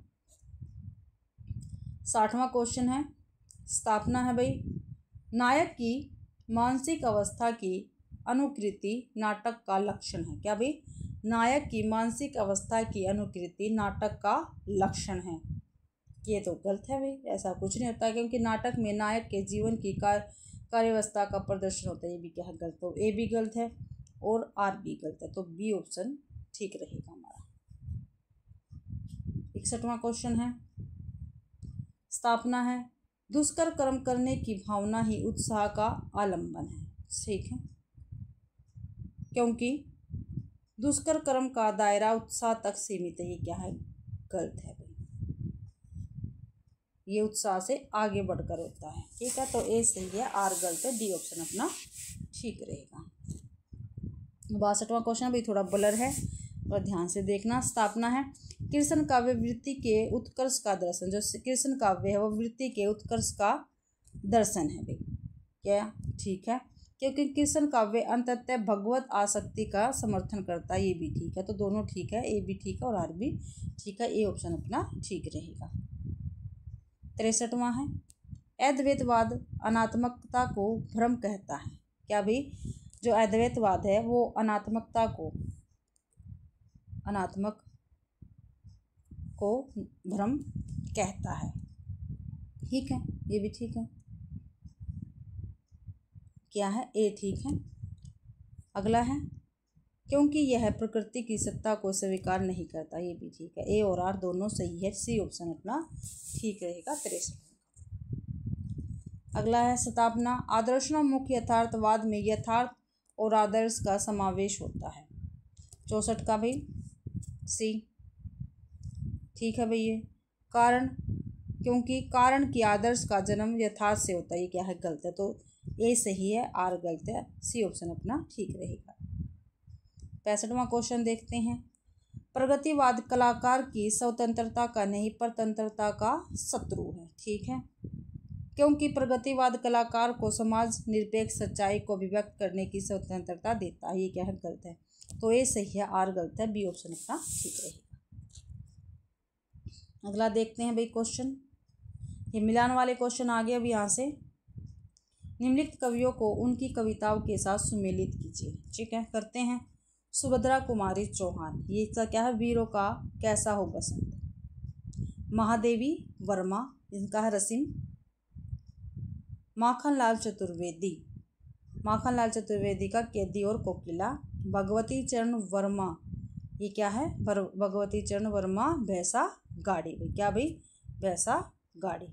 60वां क्वेश्चन है, स्थापना है भाई, नायक की मानसिक अवस्था की अनुकृति नाटक का लक्षण है। क्या भाई, नायक की मानसिक अवस्था की अनुकृति नाटक का लक्षण है, ये तो गलत है भाई, ऐसा कुछ नहीं होता, क्योंकि नाटक में नायक के जीवन की कार्यावस्था का प्रदर्शन होता है, ये भी क्या है गलत, तो ए भी गलत है और आर भी गलत है, तो बी ऑप्शन ठीक रहेगा हमारा। 61वां क्वेश्चन है, स्थापना है, दुष्कर कर्म करने की भावना ही उत्साह का आलंबन है। ठीक है, क्योंकि दुष्कर कर्म का दायरा उत्साह तक सीमित है, ये क्या है गलत है भाई, ये उत्साह से आगे बढ़कर होता है। ठीक है, तो ए सही है, आर गलत है, डी ऑप्शन अपना ठीक रहेगा। 62वां क्वेश्चन भाई थोड़ा ब्लर है और ध्यान से देखना। स्थापना है, कृष्ण काव्य वृत्ति के उत्कर्ष का दर्शन, जो कृष्ण काव्य है वो वृत्ति के उत्कर्ष का दर्शन है भाई, क्या ठीक है, क्योंकि कृष्ण काव्य अंततः भगवत आसक्ति का समर्थन करता है, ये भी ठीक है, तो दोनों ठीक है, ए भी ठीक है और आर भी ठीक है, ए ऑप्शन अपना ठीक रहेगा। 63वां है, अद्वैतवाद अनात्मकता को भ्रम कहता है। क्या भाई, जो अद्वैतवाद है वो अनात्मकता को भ्रम कहता है। ठीक है, ये भी ठीक है, क्या है ए ठीक है। अगला है, क्योंकि यह प्रकृति की सत्ता को स्वीकार नहीं करता, ये भी ठीक है, ए और आर दोनों सही है, सी ऑप्शन अपना ठीक रहेगा। 63। अगला है, स्थापना आदर्शोन्मुख यथार्थवाद में यथार्थ और आदर्श का समावेश होता है। 64 का भाई सी ठीक है भाई, ये कारण, क्योंकि कारण की आदर्श का जन्म यथार्थ से होता है, ये क्या है गलत है, तो ए सही है, आर गलत है, सी ऑप्शन अपना ठीक रहेगा। 65वां क्वेश्चन देखते हैं, प्रगतिवाद कलाकार की स्वतंत्रता का नहीं परतंत्रता का शत्रु है। ठीक है, क्योंकि प्रगतिवाद कलाकार को समाज निरपेक्ष सच्चाई को अभिव्यक्त करने की स्वतंत्रता देता है, ये क्या है गलत है, तो ए सही है, आर गलत है, बी ऑप्शन अपना ठीक रहेगा। अगला देखते हैं भाई क्वेश्चन, ये मिलान वाले क्वेश्चन आ गए। अब यहाँ से निम्नलिखित कवियों को उनकी कविताओं के साथ सुमेलित कीजिए। ठीक है, करते हैं। सुभद्रा कुमारी चौहान, ये क्या है, वीरों का कैसा हो बसंत। महादेवी वर्मा, इनका है रसीम। माखनलाल चतुर्वेदी, माखनलाल चतुर्वेदी का कैदी और कोकिला। भगवती चरण वर्मा, ये क्या है, भगवती चरण वर्मा भैंसा गाड़ी, क्या भाई भैंसा गाड़ी,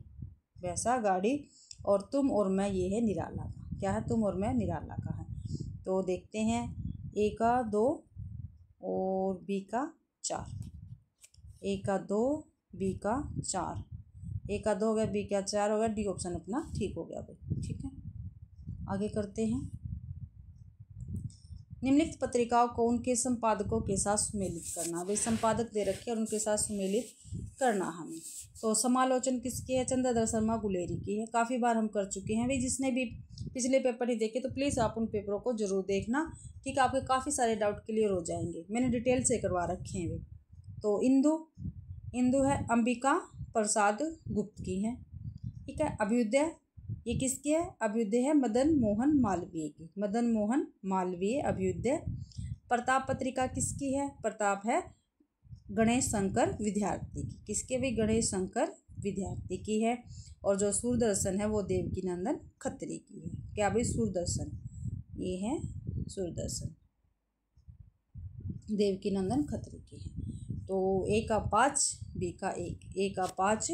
भैंसा गाड़ी। और तुम और मैं, ये है निराला का, क्या है, तुम और मैं निराला का है। तो देखते हैं, ए का 2 और बी का 4, ए का 2 बी का 4, ए का 2 हो गया, बी का 4 हो गया, डी ऑप्शन अपना ठीक हो गया भाई। ठीक है, आगे करते हैं। निम्नलिखित पत्रिकाओं को उनके संपादकों के साथ सुमेलित करना। भाई संपादक दे रखे और उनके साथ सुमेलित करना हमें। तो समालोचन किसकी है, चंद्रधर शर्मा गुलेरी की है, काफ़ी बार हम कर चुके हैं भाई। जिसने भी पिछले पेपर ही देखे तो प्लीज़ आप उन पेपरों को जरूर देखना। ठीक है, आपके काफ़ी सारे डाउट क्लियर हो जाएंगे, मैंने डिटेल से करवा रखे हैं वे। तो इंदु है अंबिका प्रसाद गुप्त की है। ठीक है, अभ्युदय ये किसकी है, अभ्युदय है मदन मोहन मालवीय की, मदन मोहन मालवीय अभ्युदय। प्रताप पत्रिका किसकी है, प्रताप है गणेश शंकर विद्यार्थी की, किसके भी गणेश शंकर विद्यार्थी की है। और जो सूरदर्शन है वो देवकीनंदन खत्री की है। क्या भाई सूरदर्शन ये है सूर्यदर्शन देवकी नंदन खत्री की है। तो ए का 5 बी का 1, ए का 5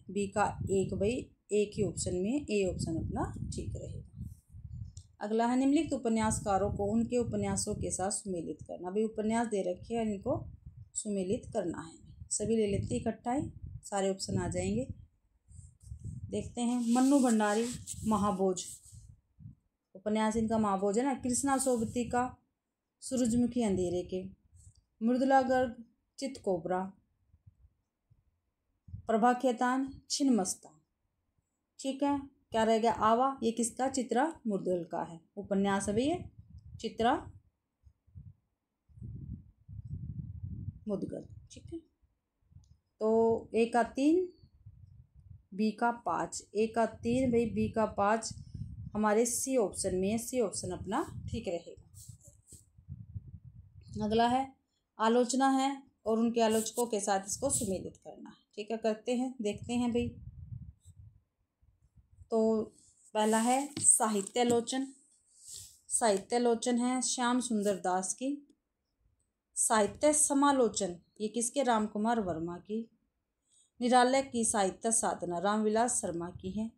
बी का 1, भाई एक ही ऑप्शन में ए ऑप्शन अपना ठीक रहेगा। अगला है निम्नलिखित उपन्यासकारों को उनके उपन्यासों के साथ सुमेलित करना। भाई उपन्यास दे रखे हैं, इनको सुमेलित करना है। सभी ले लेते इकट्ठा ही, सारे ऑप्शन आ जाएंगे। देखते हैं। मन्नू भंडारी महाभोज, उपन्यास इनका महाभोज है ना। कृष्णा सोबती का सूरजमुखी अंधेरे के, मृदुला गर्ग चितकोबरा, प्रभा खेतान छिन्नमस्ता। ठीक है, क्या रह गया आवा, ये किसका, चित्रा मुद्गल का है। उपन्यास है भैया चित्रा मुद्गल। ठीक है, तो ए का 3 बी का 5, ए का 3 भाई बी का 5 हमारे सी ऑप्शन में है, सी ऑप्शन अपना ठीक रहेगा। अगला है आलोचना है और उनके आलोचकों के साथ इसको सुमेलित करना है। ठीक है, करते हैं, देखते हैं भाई। तो पहला है साहित्यालोचन, साहित्यालोचन है श्याम सुंदर दास की। साहित्य समालोचन ये किसके, राम कुमार वर्मा की। निरालय की साहित्य साधना रामविलास शर्मा की है।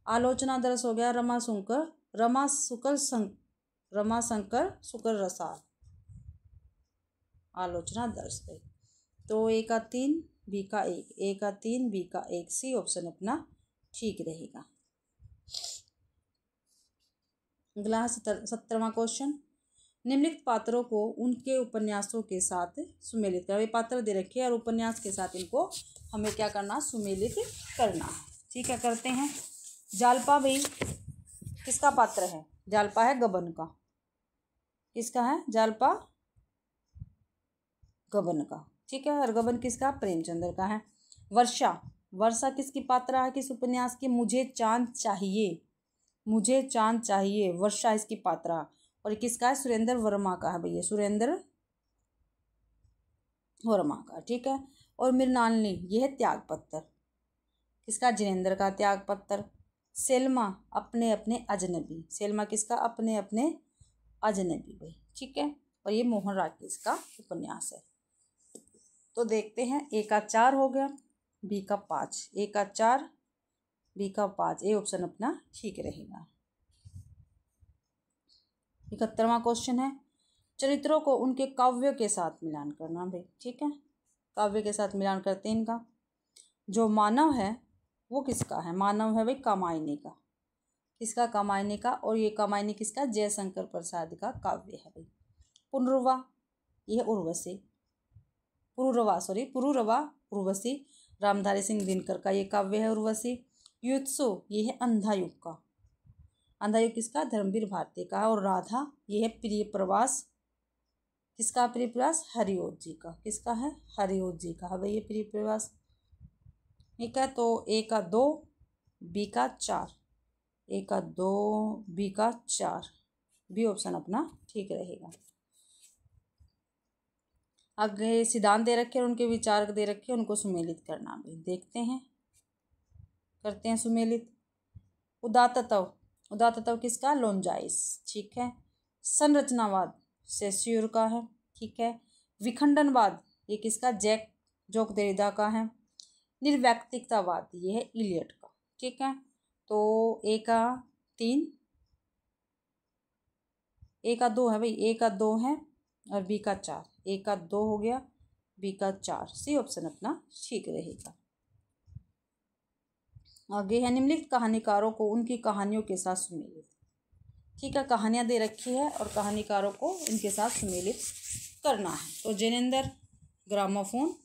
आलोचना दरस हो गया रमाशंकर शुक्ल रसाल, आलोचना दर्श गई। तो ए का 3 बी का 1, ए का 3 बी का 1, सी ऑप्शन अपना ठीक रहेगा। अगला 17वां क्वेश्चन, निम्नलिखित पात्रों को उनके उपन्यासों के साथ सुमेलित कर। पात्र दे रखे और उपन्यास के साथ इनको हमें क्या करना, सुमेलित करना है। ठीक है, करते हैं। जालपा भाई किसका पात्र है, जालपा है गबन का। किसका है, जालपा गबन का। ठीक है, और गबन किसका, प्रेमचंद्र का है। वर्षा, वर्षा किसकी पात्रा है, किस उपन्यास की, मुझे चांद चाहिए, मुझे चांद चाहिए, वर्षा इसकी पात्रा। और किसका है, सुरेंद्र वर्मा का है भैया, सुरेंद्र वर्मा का। ठीक है, और मृणालिनी ये है त्याग पत्र, किसका, जिनेंद्र का त्याग पत्र। सेल्मा अपने अपने अजनबी, सेल्मा किसका, अपने अपने अजनबी भाई। ठीक है, और ये मोहन राकेश का उपन्यास है। तो देखते हैं, ए का 4 हो गया, बी का 5, ए का 4 बी का 5, ए ऑप्शन अपना ठीक रहेगा। 71वां क्वेश्चन है, चरित्रों को उनके काव्य के साथ मिलान करना भाई। ठीक है, काव्य के साथ मिलान करते हैं इनका। जो मानव है वो किसका है, मानव है भाई कामायनी का। किसका, कामायनी का। और ये कामायनी किसका, जयशंकर प्रसाद का काव्य है भाई। पुनरुवा ये है उर्वशी, पुरुरवा उर्वशी रामधारी सिंह दिनकर का ये काव्य है उर्वशी। युत्सु ये है अंधा युग का, अंधा युग किसका, धर्मवीर भारती का। और राधा ये है प्रिय प्रवास, किसका, प्रिय प्रवास, हरिओत जी का। किसका है, हरिओत जी का है भाई ये प्रिय प्रवास। ठीक है, तो ए का 2 बी का 4, ए का 2 बी का 4, बी ऑप्शन अपना ठीक रहेगा। आगे सिद्धांत दे रखे और उनके विचार दे रखे, उनको सुमेलित करना भी। देखते हैं, करते हैं सुमेलित। उदात्तत्व, उदात्तत्व किसका, लोनजाइस। ठीक है, संरचनावाद सेस्यूर का है। ठीक है, विखंडनवाद ये किसका, जोक देरिदा का है। निर्व्यक्तिकतावाद ये है इलियट का। ठीक है, तो ए का 3, ए का 2 है भाई, ए का 2 है और बी का 4, ए का 2 हो गया, बी का 4, सी ऑप्शन अपना ठीक रहेगा। आगे है, निम्नलिखित कहानीकारों को उनकी कहानियों के साथ सुमेलित। ठीक है, कहानियाँ दे रखी है और कहानीकारों को इनके साथ सुमेलित करना है। तो जिनेंद्र ग्रामोफोन।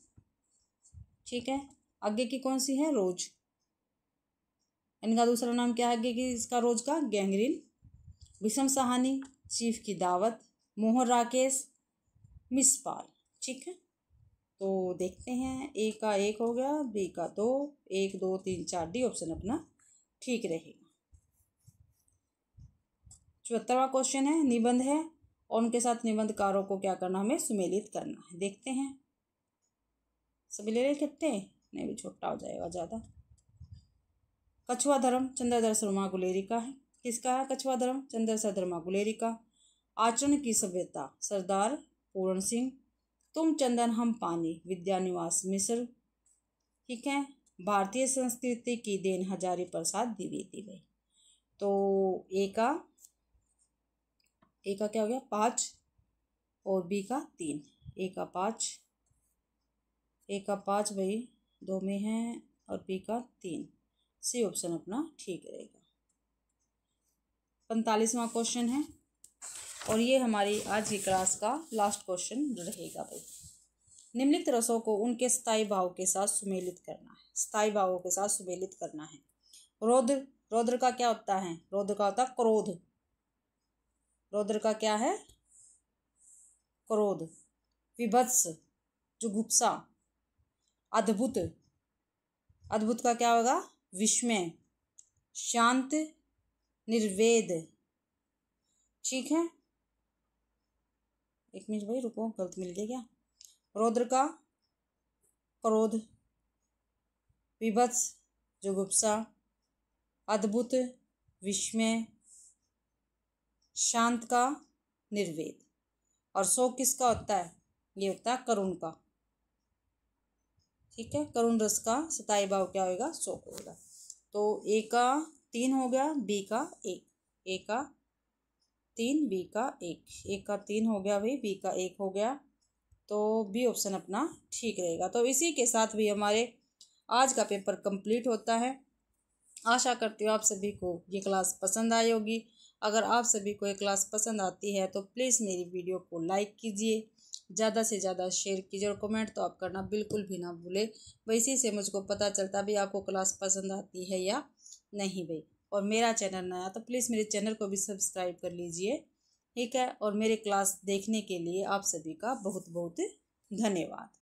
ठीक है, आगे की कौन सी है, रोज। इनका दूसरा नाम क्या है आगे की, इसका रोज का, गैंग्रीन। विषम सहानी, चीफ की दावत, मोहन राकेश, मिस पाल। ठीक है, तो देखते हैं, ए का 1 हो गया, बी का 2, 1 2 3 4, डी ऑप्शन अपना ठीक रहेगा। 74वां क्वेश्चन है, निबंध है और उनके साथ निबंधकारों को क्या करना, हमें सुमेलित करना है। देखते हैं, सभी ले रहे कितने, नहीं भी छोटा हो जाएगा ज़्यादा। कछुआ धर्म चंद्रधर शर्मा गुलेरी का है। किसका है कछुआ धर्म? चंद्रशेखर धर्मा गुलेरी का। आचरण की सभ्यता सरदार पूर्ण सिंह। तुम चंदन हम पानी विद्यानिवास मिश्र। ठीक है। भारतीय संस्कृति की देन हजारी प्रसाद द्विवेदी भाई। तो ए का क्या हो गया 5 और बी का 3। ए का 5 भाई 2 में है और बी का 3। सी ऑप्शन अपना ठीक रहेगा। 45वां क्वेश्चन है और ये हमारी आज की क्लास का लास्ट क्वेश्चन रहेगा भाई। निम्नलिखित रसों को उनके स्थायी भाव के साथ सुमेलित करना है। स्थायी भावों के साथ सुमेलित करना है। रौद्र का क्या होता है? रौद्र का होता है क्रोध। रौद्र का क्या है? क्रोध। विभत्स जुगुप्सा। अद्भुत का क्या होगा? विस्मय। शांत निर्वेद। ठीक है, एक मिनट भाई रुको, गलत मिल गया क्या? रौद्र का क्रोध, विभत्स जुगुप्सा, अद्भुत विस्मय, शांत का निर्वेद। और शोक किसका होता है? ये होता है करुण का। ठीक है, करुण रस का स्थायी भाव क्या होगा? शोक होगा। तो ए का 3 हो गया, बी का 1। ए का 3, बी का 1। ए का 3 हो गया भाई, बी का 1 हो गया। तो बी ऑप्शन अपना ठीक रहेगा। तो इसी के साथ भी हमारे आज का पेपर कंप्लीट होता है। आशा करती हूँ आप सभी को ये क्लास पसंद आई होगी। अगर आप सभी को ये क्लास पसंद आती है तो प्लीज़ मेरी वीडियो को लाइक कीजिए, ज़्यादा से ज़्यादा शेयर कीजिए और कमेंट तो आप करना बिल्कुल भी ना भूलें। वैसे से मुझको पता चलता भी आपको क्लास पसंद आती है या नहीं भाई। और मेरा चैनल नया तो प्लीज़ मेरे चैनल को भी सब्सक्राइब कर लीजिए। ठीक है, और मेरे क्लास देखने के लिए आप सभी का बहुत बहुत धन्यवाद।